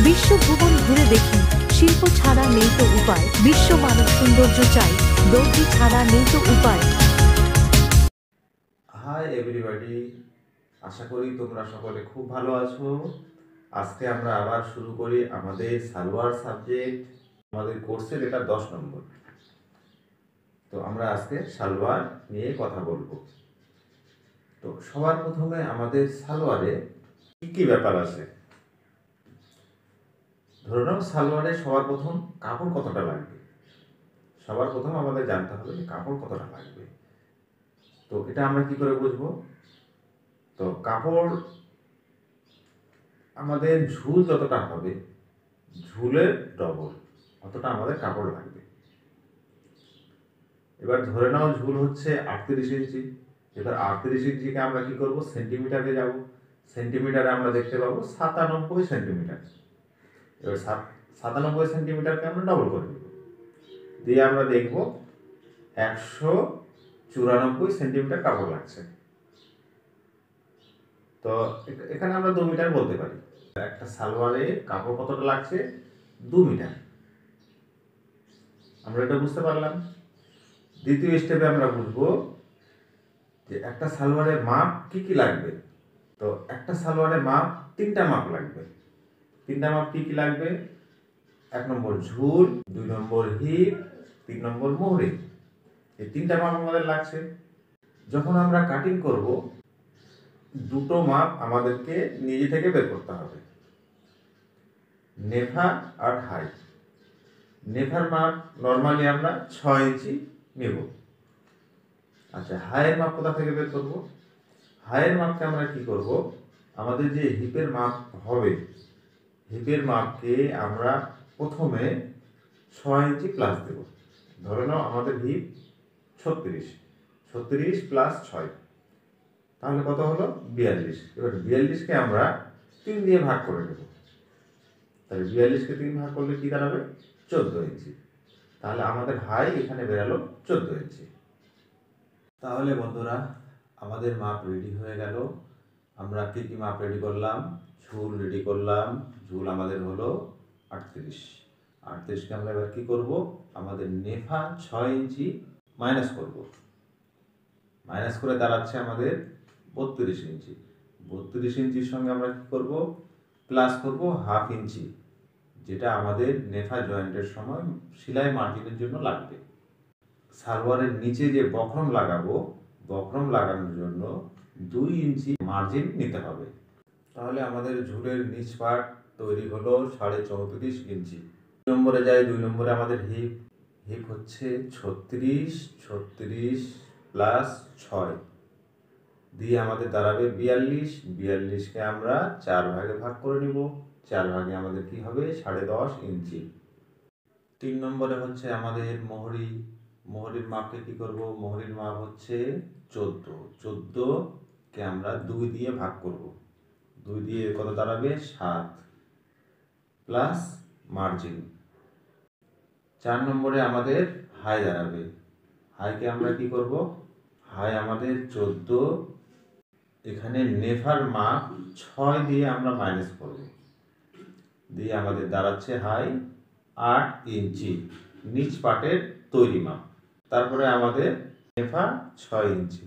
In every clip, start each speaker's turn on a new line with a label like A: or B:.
A: বিশ্বভুবন ঘুরে দেখি, শিল্প ছাড়া নেই তো উপায়, বিশ্ব মানব সৌন্দর্য চাই, দর্জি ছাড়া নেই তো উপায়।
B: হাই এভরিবডি, আশা করি তোমরা সকলে খুব ভালো আছো। আজকে আমরা আবার শুরু করি আমাদের সালোয়ার সাবজেক্ট। আমাদের কোর্সের এটা 10 নম্বর। তো আমরা আজকে সালোয়ার নিয়ে কথা বলবো। তো সবার প্রথমে আমাদের সালোয়ারে কি কি ব্যাপার আছে। ধরে নাও সালোয়ারে সবার প্রথম কাপড় কতটা লাগবে। সবার প্রথম আমাদের জানতে হবে যে কাপড় কতটা লাগবে। তো এটা আমরা কি করে বুঝবো? তো কাপড় আমাদের ঝুল যতটা হবে, ঝুলের ডবল অতটা আমাদের কাপড় লাগবে। এবার ধরে নাও ঝুল হচ্ছে 38 ইঞ্চি। এবার 38 ইঞ্চিকে আমরা কি করব, সেন্টিমিটারে যাব। সেন্টিমিটারে আমরা দেখতে পাবো 97 সেন্টিমিটার। এবার 97 সেন্টিমিটারকে আমরা ডবল করে দেব, দিয়ে আমরা দেখব 194 সেন্টিমিটার কাপড় লাগছে। তো এখানে আমরা 2 মিটার বলতে পারি। একটা সালোয়ারে কাপড় কতটা লাগছে, 2 মিটার। আমরা এটা বুঝতে পারলাম। দ্বিতীয় স্টেপে আমরা বুঝবো যে একটা সালোয়ারের মাপ কি কি লাগবে। তো একটা সালোয়ারের মাপ 3টা মাপ লাগবে। 3টা মাপ কি কি লাগবে? 1 নম্বর ঝুল, 2 নম্বর হিপ, 3 নম্বর মোহরি। এই 3টা মাপ আমাদের লাগছে। যখন আমরা কাটিং করব, দুটো মাপ আমাদেরকে নিজে থেকে বের করতে হবে, নেফা আর হাই। নেফার মাপ নর্মালি আমরা 6 ইঞ্চি নেব। আচ্ছা, হাইয়ের মাপ কোথা থেকে বের করব? হাইয়ের মাপকে আমরা কি করব, আমাদের যে হিপের মাপ হবে, হিপের মাপকে আমরা প্রথমে 6 ইঞ্চি প্লাস দেব। ধরে নাও আমাদের হিপ 36, 36 প্লাস 6, তাহলে কত হলো? 42। এবার 42কে আমরা 3 দিয়ে ভাগ করে দেব। তাহলে 42কে 3 ভাগ করলে কি দাঁড়াবে? 14 ইঞ্চি। তাহলে আমাদের হাই এখানে বেরালো 14 ইঞ্চি। তাহলে বন্ধুরা, আমাদের মাপ রেডি হয়ে গেল। আমরা কি কি মাপ রেডি করলাম? ঝুল রেডি করলাম। ঝুল আমাদের হলো 38। 38কে আমরা এবার কি করব, আমাদের নেফা 6 ইঞ্চি মাইনাস করব। মাইনাস করে দাঁড়াচ্ছে আমাদের 32 ইঞ্চি। 32 ইঞ্চির সঙ্গে আমরা কি করব, প্লাস করব হাফ ইঞ্চি, যেটা আমাদের নেফা জয়েন্টের সময় সেলাই মার্জিনের জন্য লাগবে। সালোয়ারের নিচে যে বক্রম লাগাবো, বক্রম লাগানোর জন্য 2 ইঞ্চি মার্জিন নিতে হবে। তাহলে আমাদের ঝুলের নিচ পার্ট তৈরি হলো 34.5 ইঞ্চি। 2 নম্বরে যাই। 2 নম্বরে আমাদের হিপ। হিপ হচ্ছে 36, 36 প্লাস 6 দিয়ে আমাদের দাঁড়াবে 42। 42কে আমরা 4 ভাগে ভাগ করে নিব। 4 ভাগে আমাদের কি হবে? 10.5 ইঞ্চি। 3 নম্বরে হচ্ছে আমাদের মোহরি। মোহরির মাপকে কি করব? মোহরির মাপ হচ্ছে 14। 14কে আমরা 2 দিয়ে ভাগ করব। 2 দিয়ে কত দাঁড়াবে? 7 প্লাস মার্জিন। 4 নম্বরে আমাদের হাই দাঁড়াবে। হাইকে আমরা কি করব? হাই আমাদের 14, এখানে নেফার মাপ 6 দিয়ে আমরা মাইনাস করব, দিয়ে আমাদের দাঁড়াচ্ছে হাই 8 ইঞ্চি, নিচ পাটের তৈরি মাপ। তারপরে আমাদের নেফা 6 ইঞ্চি।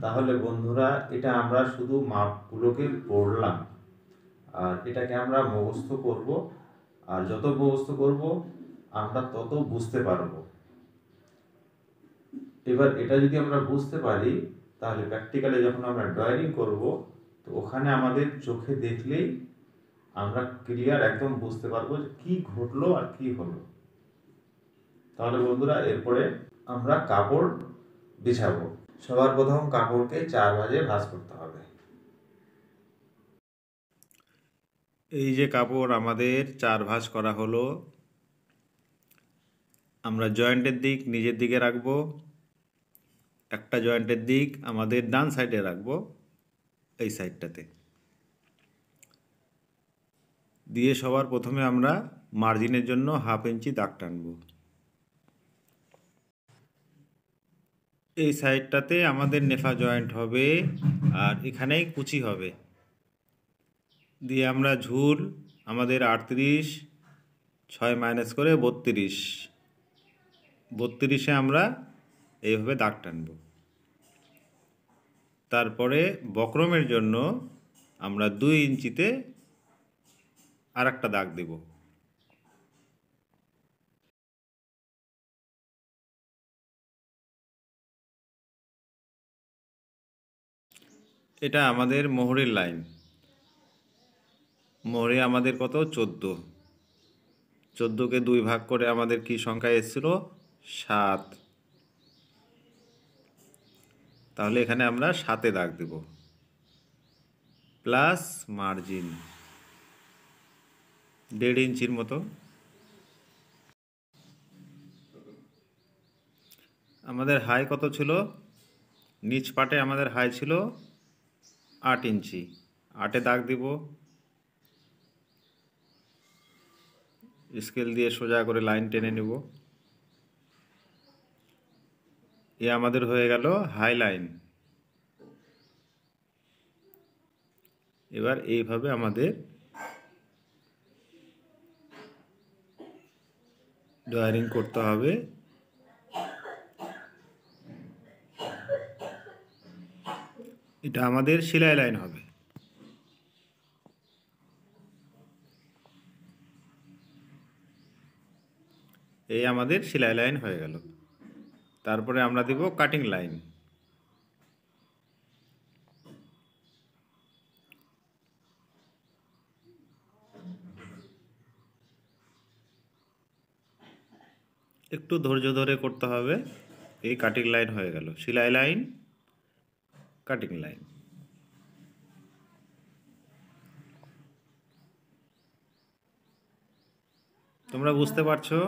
B: তাহলে বন্ধুরা, এটা আমরা শুধু মাপগুলোকে পড়লাম, আর এটাকে আমরা মুখস্থ করব। আর যত মুখস্থ করব আমরা তত বুঝতে পারব। এবার এটা যদি আমরা বুঝতে পারি, তাহলে প্র্যাকটিক্যালি যখন আমরা ড্রয়িং করব, তো ওখানে আমাদের চোখে দেখলেই আমরা ক্লিয়ার একদম বুঝতে পারবো যে কি ঘটলো আর কি হলো। তাহলে বন্ধুরা, এরপরে আমরা কাপড় বিছাবো। সবার প্রথম কাপড়কে 4 ভাঁজে ভাঁজ করতে হবে। এই যে কাপড় আমাদের 4 ভাঁজ করা হলো, আমরা জয়েন্টের দিক নিজের দিকে রাখবো। একটা জয়েন্টের দিক আমাদের ডান সাইডে রাখবো, এই সাইডটাতে দিয়ে সবার প্রথমে আমরা মার্জিনের জন্য হাফ ইঞ্চি দাগ টানবো। এই সাইডটাতে আমাদের নেফা জয়েন্ট হবে, আর এখানেই কুচি হবে। দিয়ে আমরা ঝুল
C: আমাদের 38, 6 মাইনাস করে 32, 32-এ আমরা এইভাবে দাগ টানব। তারপরে বক্রমের জন্য আমরা 2 ইঞ্চিতে আর একটা দাগ দেব। এটা আমাদের মোহরের লাইন। মোহরে আমাদের কত? 14। 14কে 2 ভাগ করে আমাদের কি সংখ্যা এসেছিল? 7। তাহলে এখানে আমরা 7-এ দাগ দেব, প্লাস মার্জিন 1.5 ইঞ্চির মতো। আমাদের হাই কত ছিল? নিচ পাটে আমাদের হাই ছিল 8 ইঞ্চি। 8-এ দাগ দিব, স্কেল দিয়ে সোজা করে লাইন টেনে নেব। এ আমাদের হয়ে গেল হাই লাইন। এবার এইভাবে আমাদের ড্রয়িং করতে হবে। এটা আমাদের সেলাই লাইন হবে। এই আমাদের সেলাই লাইন হয়ে গেল। তারপরে আমরা দেব কাটিং লাইন। একটু ধৈর্য ধরে করতে হবে। এই কাটিং লাইন হয়ে গেল, সেলাই লাইন, কাটিং লাইন। তোমরা বুঝতে পারছো?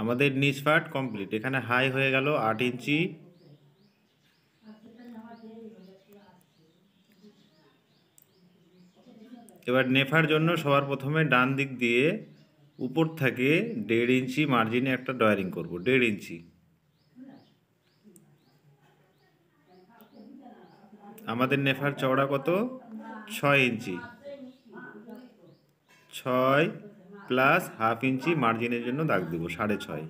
C: আমাদের নিচ পার্ট কমপ্লিট। এখানে হাই হয়ে গেল 8 ইঞ্চি। এবার নেফার জন্য সবার প্রথমে ডান দিক দিয়ে উপর থেকে 1.5 ইঞ্চি মার্জিনে একটা ড্রয়িং করব। 1.5 ইঞ্চি। আমাদের নেফার চওড়া কত? 6 ইঞ্চি। 6 প্লাস হাফ ইঞ্চি মার্জিনের জন্য দাগ দেব, 6.5।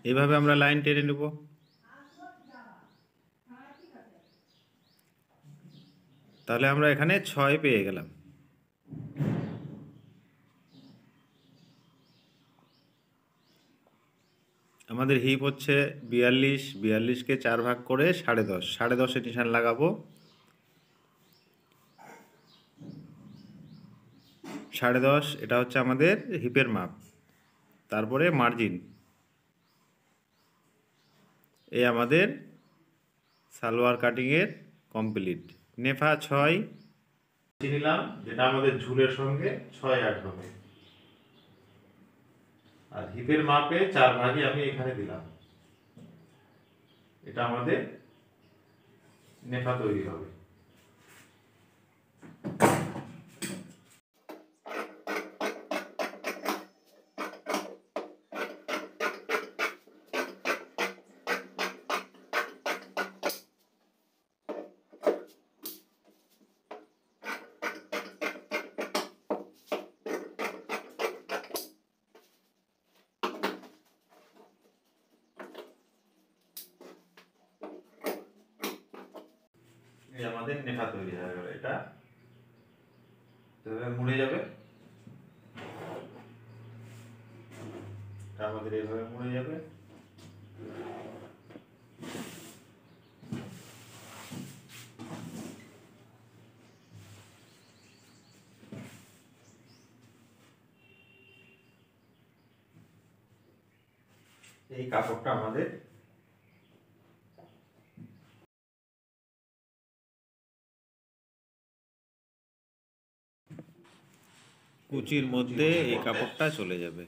C: এভাবে আমরা লাইন টেনে নেব। তাহলে আমরা এখানে 6 পেয়ে গেলাম। আমাদের হিপ হচ্ছে 42। 42-কে 4 ভাগ করে 10.5। 10.5-এ নিশান লাগাবো। 10.5 এটা হচ্ছে আমাদের হিপের মাপ। তারপরে মার্জিন। এই আমাদের সালোয়ার কাটিংয়ের কমপ্লিট। নেফা 6 নিলাম, যেটা আমাদের ঝুলের সঙ্গে 6 অ্যাড হবে। আর হিপের মাপে 4 ভাগে আমি এখানে দিলাম। এটা আমাদের নেফা তৈরি হবে। এই আমাদের নেফা তৈরি হয়ে গেল। এটা মুড়ে যাবে, এটা আমাদের এইভাবে মুড়ে যাবে। এই কাপড়টা আমাদের কুচির মধ্যে এই কাপড়টা চলে যাবে,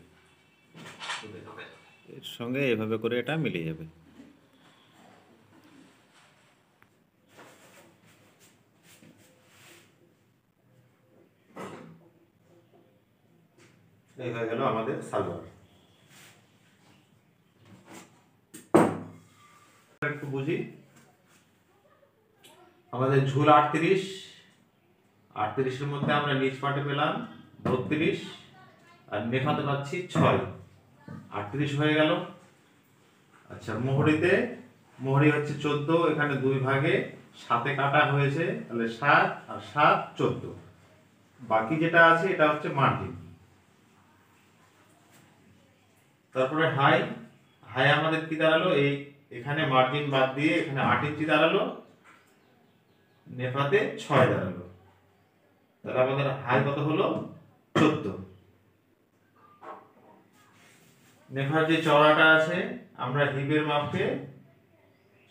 C: এর সঙ্গে এভাবে করে এটা মিলে যাবে। এই হয়ে গেল আমাদের সালোয়ার। একটু বুঝি,
B: আমাদের ঝুল 38, 38-এর মধ্যে আমরা নিচ পাটে পেলাম 32 আর নেফাতে পাচ্ছি 6, 38 হয়ে গেল। আচ্ছা, মোহরি হচ্ছে 14, এখানে 2 ভাগে 7-এ কাটা হয়েছে, তাহলে 7 আর 7 14। বাকি যেটা আছে এটা হচ্ছে মার্জিন। তারপরে হাই আমাদের কি দাঁড়ালো, এখানে মার্জিন বাদ দিয়ে এখানে 8 ইঞ্চি দাঁড়ালো, নেফাতে 6 দাঁড়ালো, তাহলে আমাদের হাই কত হলো 14। নেফার যে চওড়াটা আছে আমরা হিপের মাপকে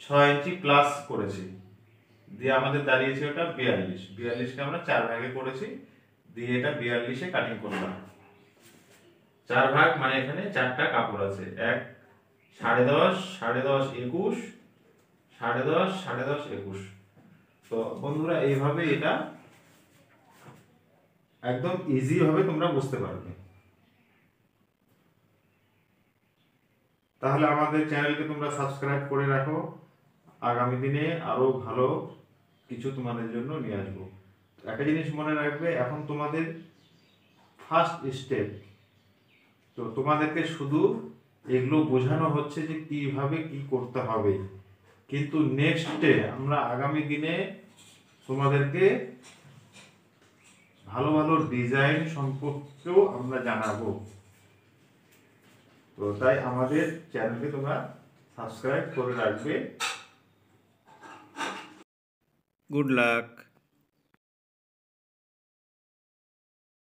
B: 6 ইঞ্চি প্লাস করেছি, দিয়ে আমাদের দাঁড়িয়েছে ওটা 42কে আমরা 4 ভাগে করেছি, দিয়ে এটা 42-এ কাটিং করলাম। 4 ভাগ মানে এখানে 4টা কাপড় আছে, 1 10.5 10.5 21 10.5 10.5 21। তো বন্ধুরা এইভাবে এটা একদম ইজি ভাবে তোমরা বুঝতে পারবে। তাহলে আমাদের চ্যানেলকে তোমরা সাবস্ক্রাইব করে রাখো, আগামী দিনে আরো ভালো কিছু তোমাদের জন্য নিয়ে আসবো। একটা জিনিস মনে রাখবে, এখন তোমাদের ফার্স্ট স্টেপ, তো তোমাদেরকে শুধু এগুলো বোঝানো হচ্ছে যে কিভাবে কি করতে হবে, কিন্তু নেক্সটে আমরা আগামী দিনে তোমাদেরকে ভালো ভালো ডিজাইন সম্পর্কেও আমরা জানাবো। তো তাই আমাদের চ্যানেলকে তোমরা সাবস্ক্রাইব করে রাখবে।
C: Good luck.